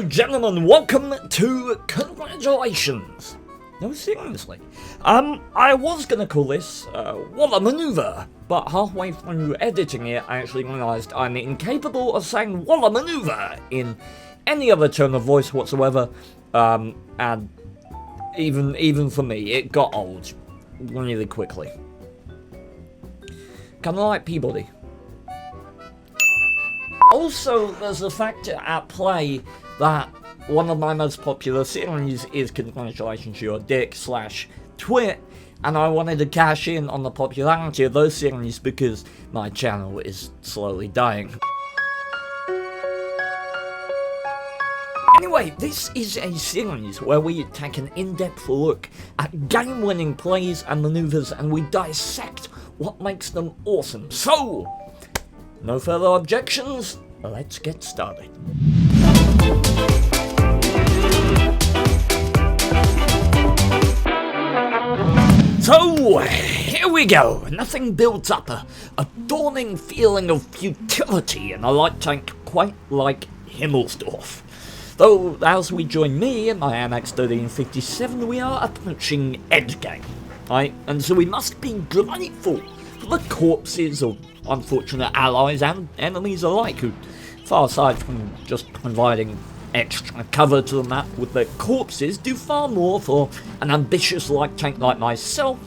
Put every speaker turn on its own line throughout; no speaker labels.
and gentlemen, welcome to Congratulations. No, seriously. I was gonna call this, What a Maneuver, but halfway through editing it, I actually realised I'm incapable of saying What a Maneuver in any other tone of voice whatsoever, and even for me, it got old really quickly. Kinda like Peabody. Also, there's the fact at play that one of my most popular series is Congratulations Your Dick / Twit, and I wanted to cash in on the popularity of those series because my channel is slowly dying. Anyway, this is a series where we take an in-depth look at game-winning plays and maneuvers, and we dissect what makes them awesome. So, no further objections, let's get started. So, here we go. Nothing builds up a dawning feeling of futility in a light tank quite like Himmelsdorf. Though, as we join me in my Amex 1357, we are approaching endgame, right? And so we must be grateful for the corpses of unfortunate allies and enemies alike, who, far aside from just providing extra cover to the map with their corpses, do far more for an ambitious light tank like myself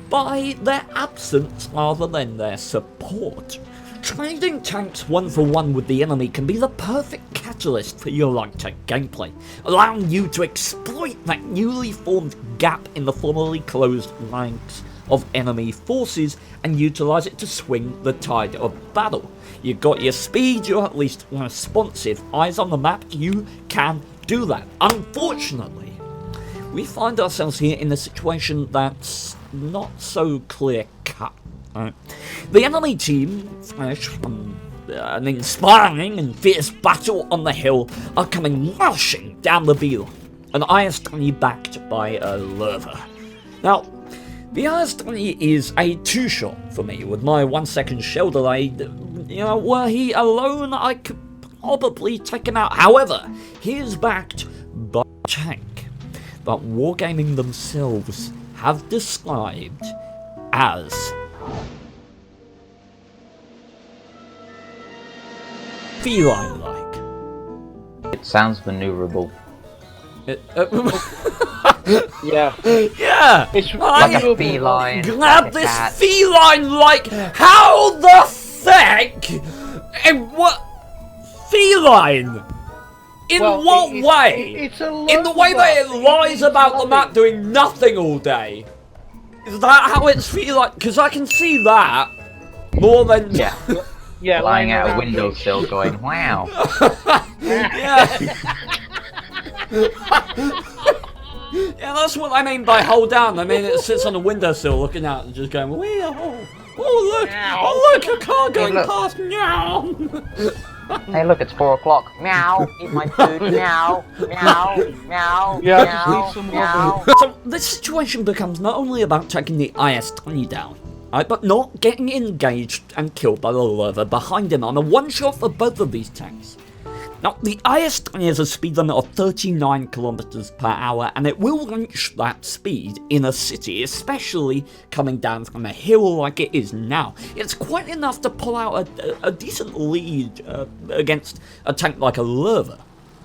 by their absence rather than their support. Trading tanks one for one with the enemy can be the perfect catalyst for your light tank gameplay, allowing you to exploit that newly formed gap in the formerly closed ranks of enemy forces and utilise it to swing the tide of battle. You've got your speed, you're at least responsive, eyes on the map, you can do that. Unfortunately, we find ourselves here in a situation that's not so clear-cut. Right? The enemy team, fresh from an inspiring and fierce battle on the hill, are coming rushing down the beeline, and IS-20 backed by a lurver. Now, the IS-20 is a two-shot for me, with my 1 second shell delay. You know, were he alone, I could probably take him out. However, he is backed by a tank that Wargaming themselves have described as feline-like.
It sounds maneuverable.
Yeah.
Yeah!
It's
Like a feline.
Grab
like a
this
cat.
feline-like. How the heck? And what? Feline? In
Well,
what
it's-
way?
It's a
In the way that it
love.
lies about the
lovely.
map doing nothing all day. Is that how it's feline? Because I can see that more than
Yeah,
Yeah,
lying out a
around
windowsill going, wow.
yeah. Yeah, that's what I mean by hold down. I mean, it sits on a windowsill looking out and just going, wee, oh look,
Meow.
oh look, a car going
look.
past, meow.
Hey look, it's 4 o'clock. Meow, eat my food. Meow, meow, meow,
Yeah, I
meow,
just need some
meow.
So this situation becomes not only about taking the IS-20 down, right, but not getting engaged and killed by the lurver behind him on a one-shot for both of these tanks. Now, the IS-20 has a speed limit of 39 kilometers per hour, and it will reach that speed in a city, especially coming down from a hill like it is now. It's quite enough to pull out a decent lead against a tank like a lurver.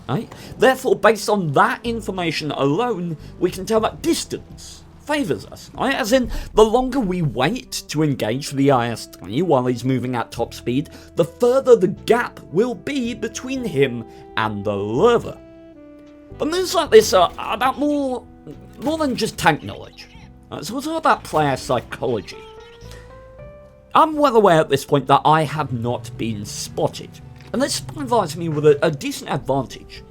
Right? Therefore, based on that information alone, we can tell that distance favours us, right? As in, the longer we wait to engage the IS-20 while he's moving at top speed, the further the gap will be between him and the lurver. But moves like this are about more than just tank knowledge. It's also about player psychology. I'm well aware at this point that I have not been spotted, and this provides me with a decent advantage.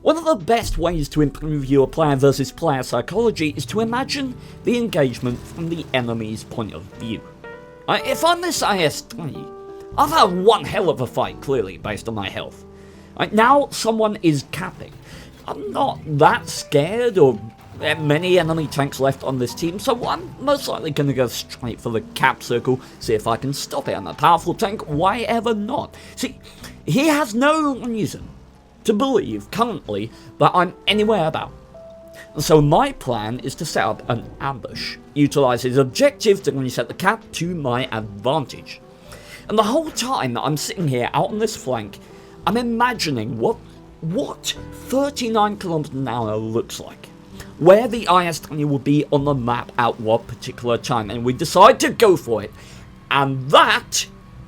One of the best ways to improve your player versus player psychology is to imagine the engagement from the enemy's point of view. If I'm this IS-20, I've had one hell of a fight, clearly, based on my health. Now someone is capping. I'm not that scared or many enemy tanks left on this team, so I'm most likely going to go straight for the cap circle, see if I can stop it. I'm a powerful tank, why ever not? See, he has no reason to believe currently that I'm anywhere about. And so my plan is to set up an ambush, utilise his objective to reset the cap to my advantage. And the whole time that I'm sitting here out on this flank, I'm imagining what 39 kilometers an hour looks like. Where the IS-20 will be on the map at what particular time, and we decide to go for it. And that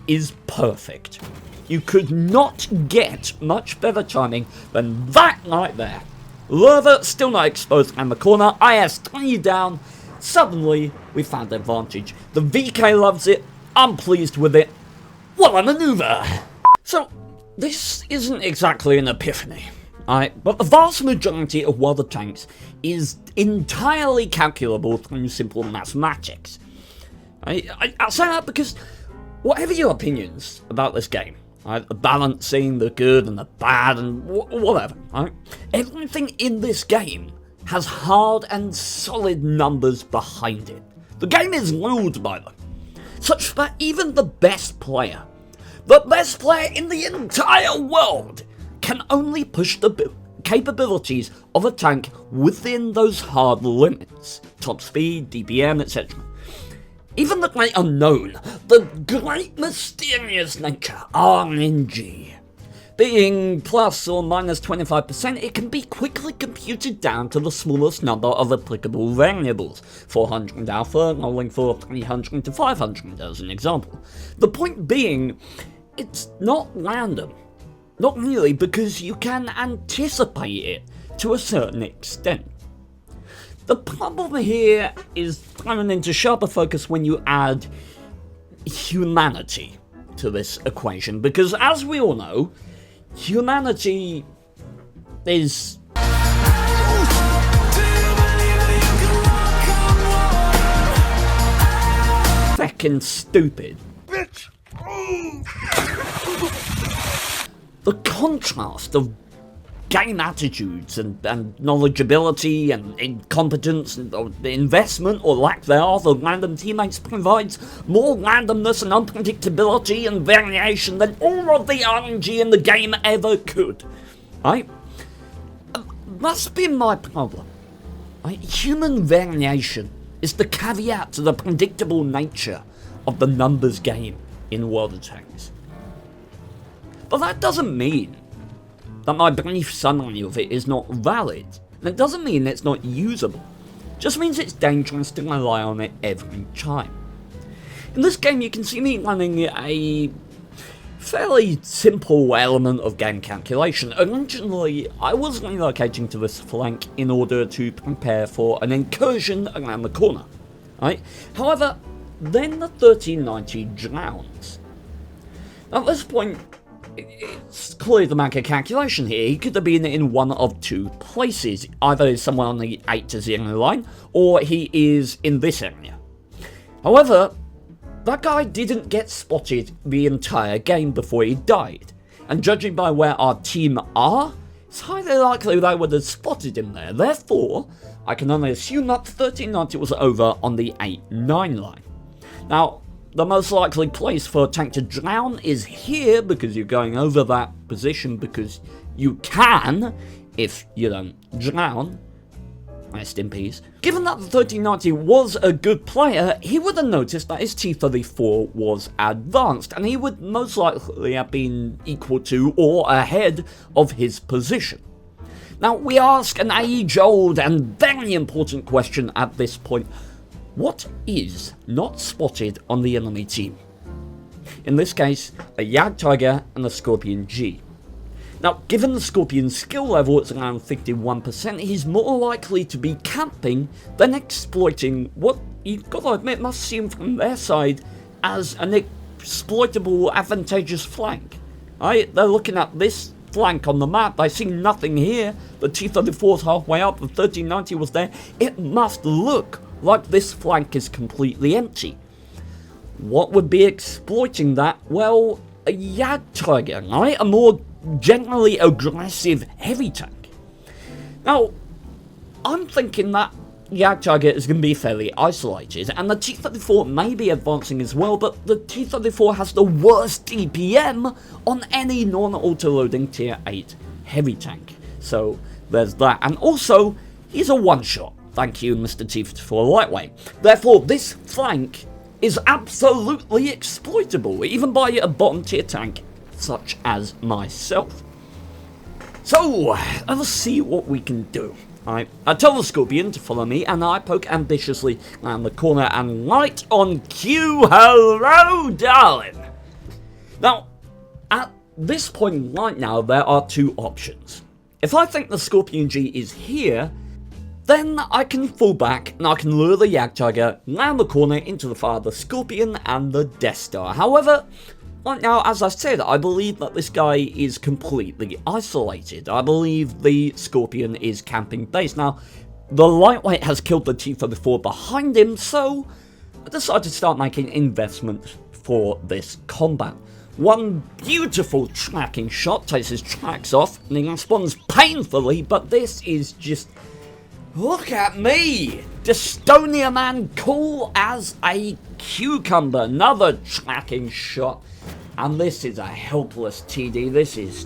is perfect. You could not get much better timing than that right there. Lurva still not exposed in the corner, IS-20 down. Suddenly, we found the advantage. The VK loves it, I'm pleased with it. What a maneuver! So, this isn't exactly an epiphany, right? But the vast majority of world of tanks is entirely calculable through simple mathematics. I say that because whatever your opinions about this game, right, the balancing, the good and the bad and whatever, right, everything in this game has hard and solid numbers behind it. The game is ruled by them, such that even the best player in the entire world, can only push the capabilities of a tank within those hard limits. Top speed, DPM, etc. Even the great unknown, the great mysterious nature, RNG, being plus or minus 25%, it can be quickly computed down to the smallest number of applicable variables, 400 alpha rolling for 300 to 500 as an example. The point being, it's not random. Not really, because you can anticipate it to a certain extent. The problem here is thrown into sharper focus when you add humanity to this equation, because as we all know, humanity is feckin' stupid. Bitch! The contrast of game attitudes and knowledgeability and incompetence and the investment or lack thereof of random teammates provides more randomness and unpredictability and variation than all of the RNG in the game ever could. Right? That's been my problem. Right? Human variation is the caveat to the predictable nature of the numbers game in World of Tanks. But that doesn't mean that my brief summary of it is not valid, and it doesn't mean it's not usable. It just means it's dangerous to rely on it every time. In this game you can see me running a fairly simple element of game calculation. Originally I was relocating to this flank in order to prepare for an incursion around the corner. Right? However, then the 1390 drowns. At this point, it's clear to make a calculation here. He could have been in one of two places. Either somewhere on the 8 to 0 line, or he is in this area. However, that guy didn't get spotted the entire game before he died. And judging by where our team are, it's highly likely they would have spotted him there. Therefore, I can only assume that 1390 was over on the 8-9 line. Now, the most likely place for a tank to drown is here, because you're going over that position because you can, if you don't drown. Rest in peace. Given that the 1390 was a good player, he would have noticed that his T-34 was advanced, and he would most likely have been equal to or ahead of his position. Now, we ask an age-old and very important question at this point. What is not spotted on the enemy team? In this case, a Jagdtiger and a Scorpion G. Now, given the Scorpion's skill level is around 51%, he's more likely to be camping than exploiting what you've got to admit must seem from their side as an exploitable, advantageous flank. Right? They're looking at this flank on the map, they see nothing here, the T-34's halfway up, the 1390 was there, it must look like this flank is completely empty. What would be exploiting that? Well, a Jagdtiger, right? A more generally aggressive heavy tank. Now, I'm thinking that Jagdtiger is going to be fairly isolated, and the T-34 may be advancing as well, but the T-34 has the worst DPM on any non-auto-loading Tier 8 heavy tank. So there's that. And also, he's a one-shot. Thank you, Mr. T, for lightweight. Therefore, this flank is absolutely exploitable, even by a bottom tier tank such as myself. So, let's see what we can do. I tell the Scorpion to follow me, and I poke ambitiously around the corner and light on cue. Hello, darling! Now, at this point right now, there are two options. If I think the Scorpion G is here, then I can fall back and I can lure the Jagdtiger round the corner into the fire of the Scorpion and the Death Star. However, right now, as I said, I believe that this guy is completely isolated. I believe the Scorpion is camping base. Now, the lightweight has killed the Tifa before behind him, so I decided to start making investments for this combat. One beautiful tracking shot takes his tracks off, and he responds painfully, but this is just... Look at me! Dystonia Man, cool as a cucumber. Another tracking shot. And this is a helpless TD. This is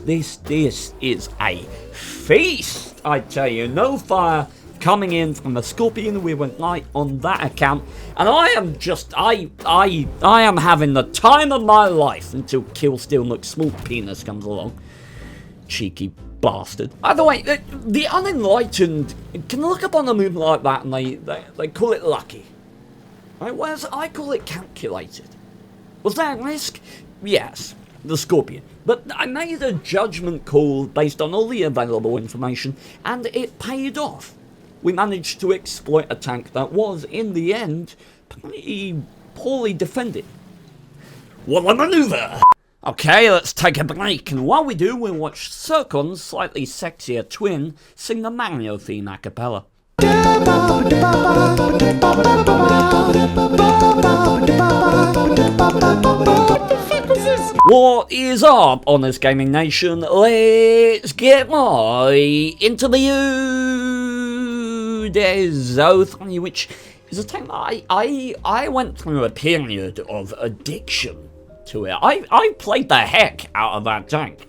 a feast, I tell you. No fire coming in from the Scorpion. We went light on that account. And I am just, I am having the time of my life until Killsteel McSmall Penis comes along. Cheeky bastard. By the way, the unenlightened can look up on a move like that and they call it lucky. Right? Whereas I call it calculated. Was that a risk? Yes, the Scorpion. But I made a judgment call based on all the available information, and it paid off. We managed to exploit a tank that was, in the end, pretty poorly defended. What a maneuver! Okay, let's take a break, and while we do, we'll watch Circon's slightly sexier twin sing the Mario theme a cappella. What is up, Honest Gaming Nation? Let's get right into the Udezo3, which is a tank that I went through a period of addiction to it. I played the heck out of that tank.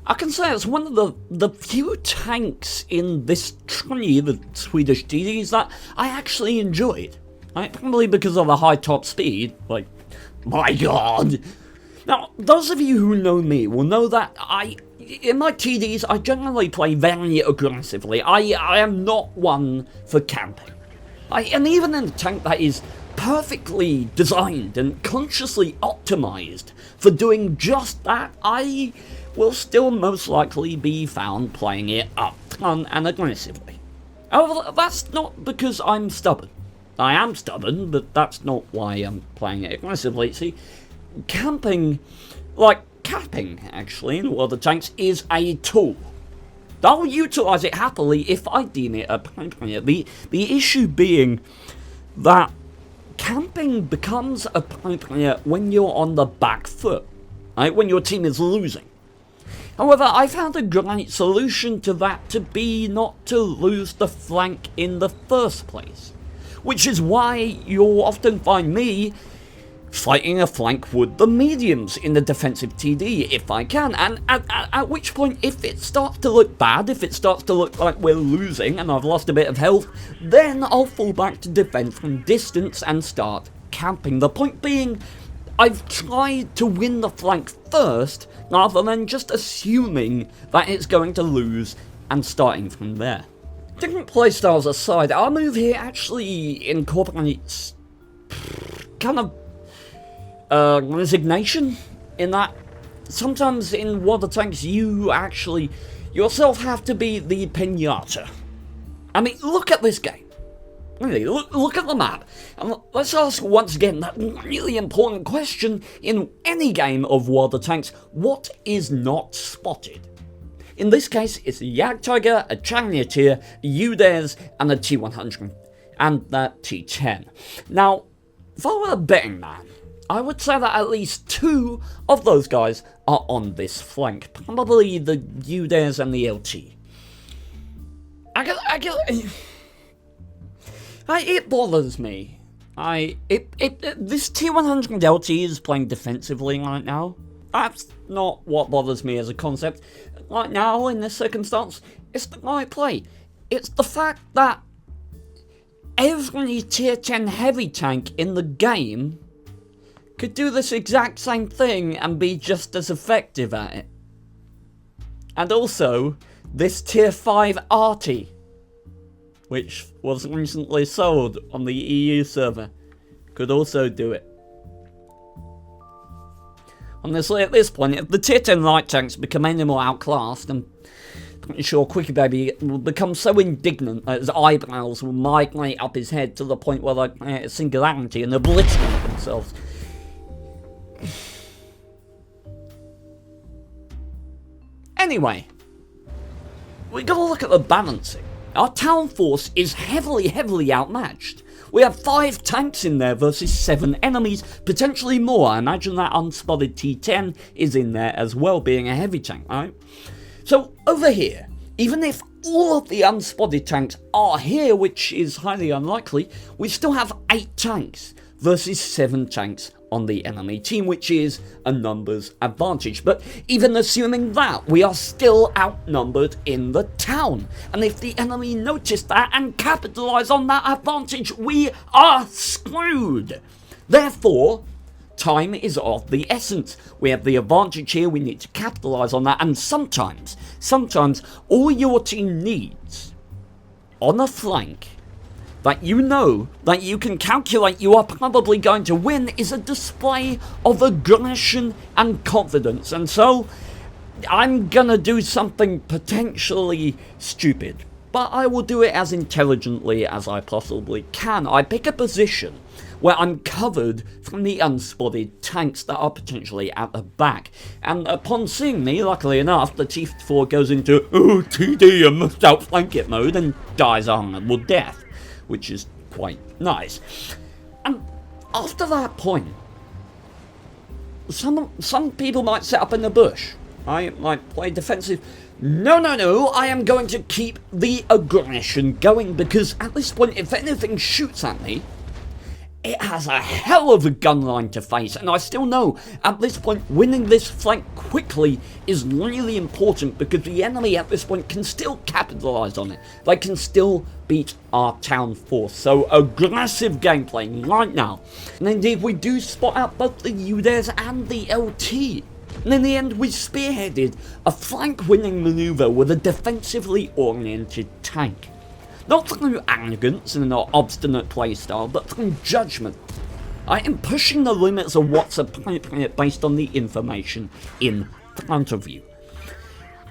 I can say it's one of the few tanks in this tree, the Swedish TDs, that I actually enjoyed. Right? Probably because of the high top speed. Like, my god. Now, those of you who know me will know that in my TDs, I generally play very aggressively. I am not one for camping. And even in a tank that is perfectly designed and consciously optimized for doing just that, I will still most likely be found playing it up front and aggressively. However, that's not because I'm stubborn. I am stubborn, but that's not why I'm playing it aggressively. See, camping, like capping actually, in World of Tanks is a tool. I'll utilize it happily if I deem it appropriate. The issue being that camping becomes appropriate when you're on the back foot, right? When your team is losing. However, I found a great solution to that to be not to lose the flank in the first place. Which is why you'll often find me fighting a flank with the mediums in the defensive TD if I can, and at which point, if it starts to look bad, if it starts to look like we're losing and I've lost a bit of health, then I'll fall back to defend from distance and start camping. The point being, I've tried to win the flank first, rather than just assuming that it's going to lose and starting from there. Different playstyles aside, our move here actually incorporates kind of resignation, in that sometimes in World of Tanks you actually yourself have to be the pinata. I mean, look at this game. Really, look at the map. And let's ask once again that really important question in any game of World of Tanks: what is not spotted? In this case, it's a Jagdtiger, a Charioteer, a Udez, and a T100, and that T10. Now, if I were a betting man, I would say that at least two of those guys are on this flank. Probably the Udez and the LT. It bothers me. This T100 LT is playing defensively right now. That's not what bothers me as a concept. right now in this circumstance, it's the right play. It's the fact that every tier 10 heavy tank in the game could do this exact same thing and be just as effective at it. And also, this tier 5 arty, which was recently sold on the EU server, could also do it. Honestly, at this point, if the tier 10 light tanks become any more outclassed, I'm pretty sure Quickie Baby will become so indignant that his eyebrows will migrate up his head to the point where they create a singularity and obliterate themselves. Anyway, we gotta look at the balancing. Our town force is heavily outmatched. We have 5 tanks in there versus 7 enemies, potentially more. I imagine that unspotted T10 is in there as well, being a heavy tank, right? So over here, even if all of the unspotted tanks are here, which is highly unlikely, we still have 8 tanks versus 7 tanks on the enemy team, which is a numbers advantage. But even assuming that, we are still outnumbered in the town. And if the enemy notice that and capitalize on that advantage, we are screwed. Therefore, time is of the essence. We have the advantage here, we need to capitalize on that, and sometimes all your team needs on a flank that you know that you can calculate you are probably going to win is a display of aggression and confidence. And so I'm gonna do something potentially stupid, but I will do it as intelligently as I possibly can. I pick a position where I'm covered from the unspotted tanks that are potentially at the back. And upon seeing me, luckily enough, the T4 goes into TD, I must outflank it mode and dies a horrible death, which is quite nice. And after that point, some people might set up in the bush. I might play defensive. No, I am going to keep the aggression going, because at this point, if anything shoots at me, it has a hell of a gun line to face, and I still know at this point winning this flank quickly is really important, because the enemy at this point can still capitalize on it. They can still beat our town force. So aggressive gameplay right now. And indeed we do spot out both the UDES and the LT. And in the end we spearheaded a flank winning maneuver with a defensively oriented tank. Not through arrogance and an obstinate playstyle, but through judgment. I am pushing the limits of what's appropriate based on the information in front of you.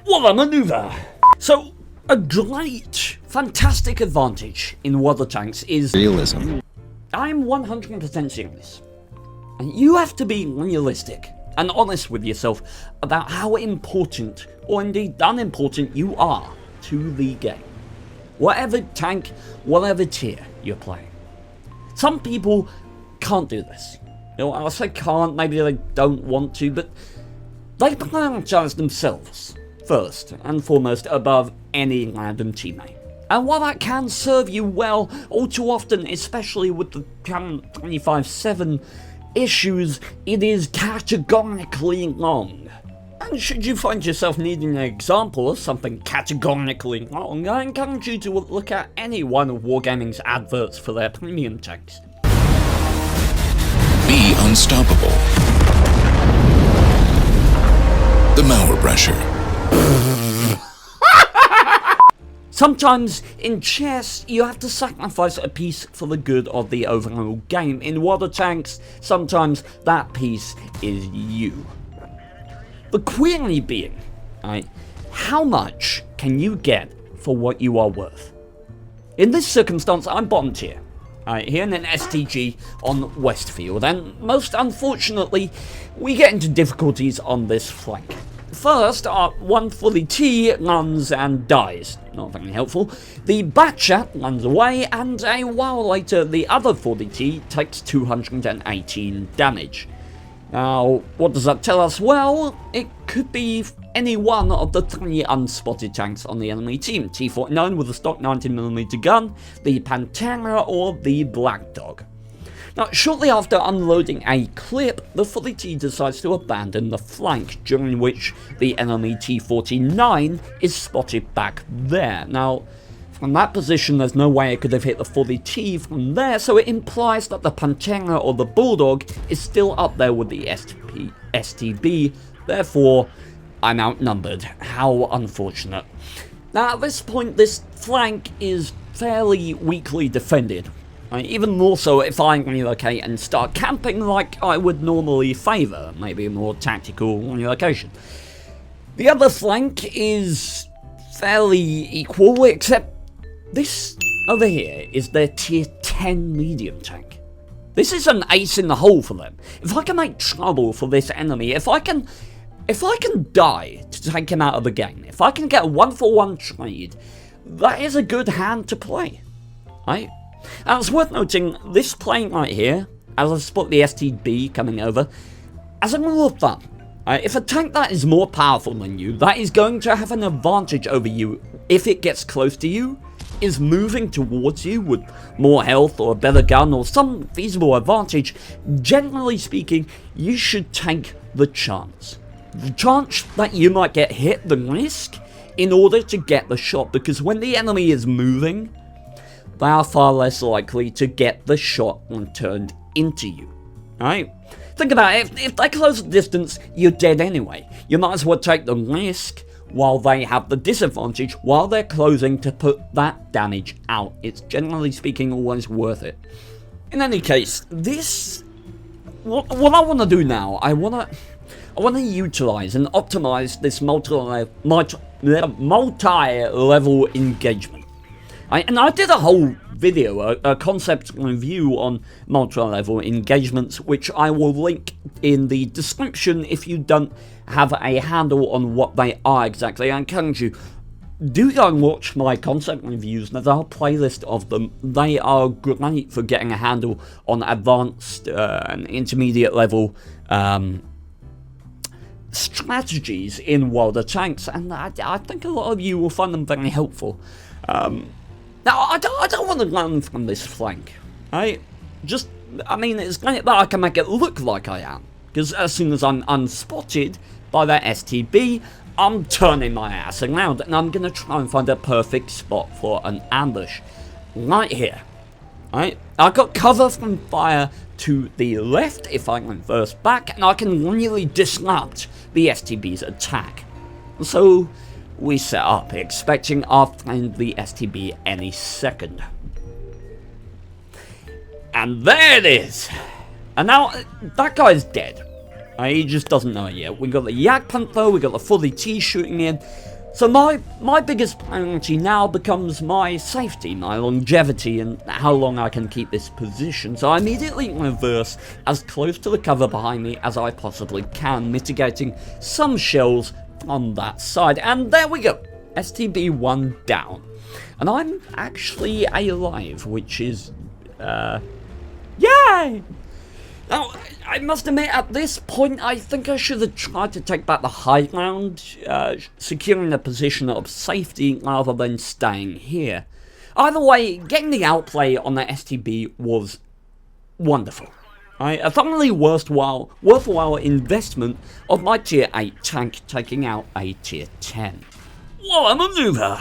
What a maneuver! So, a great, fantastic advantage in water tanks is
realism.
I'm 100% serious. And you have to be realistic and honest with yourself about how important, or indeed unimportant, you are to the game. Whatever tank, whatever tier you're playing. Some people can't do this. You know, I say can't, maybe they don't want to, but they prioritize themselves first and foremost above any random teammate. And while that can serve you well, all too often, especially with the current 25/7 issues, it is categorically wrong. And should you find yourself needing an example of something categorically wrong, I encourage you to look at any one of Wargaming's adverts for their premium tanks.
Be unstoppable. The Mauerbrecher.
Sometimes in chess, you have to sacrifice a piece for the good of the overall game. In water tanks, sometimes that piece is you. The query being, right, how much can you get for what you are worth? In this circumstance, I'm bottom tier, right, here in an STG on Westfield, and most unfortunately, we get into difficulties on this flank. First, our 140T runs and dies, not very helpful. The Batchat runs away, and a while later, the other 40T takes 218 damage. Now, what does that tell us? Well, it could be any one of the 3 unspotted tanks on the enemy team. T-49 with a stock 19mm gun, the Pantera, or the Black Dog. Now, shortly after unloading a clip, the fully T decides to abandon the flank, during which the enemy T-49 is spotted back there. Now, from that position, there's no way it could have hit the fully T from there, so it implies that the Pantera or the Bulldog is still up there with the STB, therefore, I'm outnumbered. How unfortunate. Now, at this point, this flank is fairly weakly defended. Even more so if I relocate and start camping like I would normally favour, maybe a more tactical relocation. The other flank is fairly equal, except this over here is their tier 10 medium tank. This is an ace in the hole for them. If I can make trouble for this enemy, if I can die to take him out of the game, if I can get a 1-for-1 trade, that is a good hand to play, right? And it's worth noting, this plane right here, as I spot the STB coming over, as a rule of thumb, if a tank that is more powerful than you, that is going to have an advantage over you if it gets close to you, is moving towards you with more health or a better gun or some feasible advantage, generally speaking, you should take the chance. The chance that you might get hit, the risk, in order to get the shot, because when the enemy is moving, they are far less likely to get the shot turned into you, right? Think about it, if they close the distance, you're dead anyway. You might as well take the risk while they have the disadvantage, while they're closing, to put that damage out. It's generally speaking always worth it. In any case, what I want to do now, I want to utilize and optimize this multi-level engagement. And I did a whole video, a concept review on multi-level engagements, which I will link in the description if you don't have a handle on what they are exactly. I encourage you, do go and watch my concept reviews. There's a whole playlist of them. They are great for getting a handle on advanced and intermediate level strategies in World of Tanks, and I think a lot of you will find them very helpful. Now, I don't want to run from this flank, right? It's great that I can make it look like I am, because as soon as I'm unspotted by that STB, I'm turning my ass around, and I'm going to try and find a perfect spot for an ambush. Right here, right? I've got cover from fire to the left if I reverse back, and I can really disrupt the STB's attack. So we set up, expecting our friendly STB any second. And there it is! And now, that guy's dead. He just doesn't know it yet. We got the Yak Panther, we got the fully T shooting in. So my biggest priority now becomes my safety, my longevity, and how long I can keep this position. So I immediately reverse as close to the cover behind me as I possibly can, mitigating some shells on that side. And there we go, STB-1 down. And I'm actually alive, which is, yay! Now, I must admit, at this point, I think I should have tried to take back the high ground, securing a position of safety rather than staying here. Either way, getting the outplay on the STB was wonderful. A thoroughly worthwhile investment of my tier 8 tank taking out a tier 10. What a maneuver!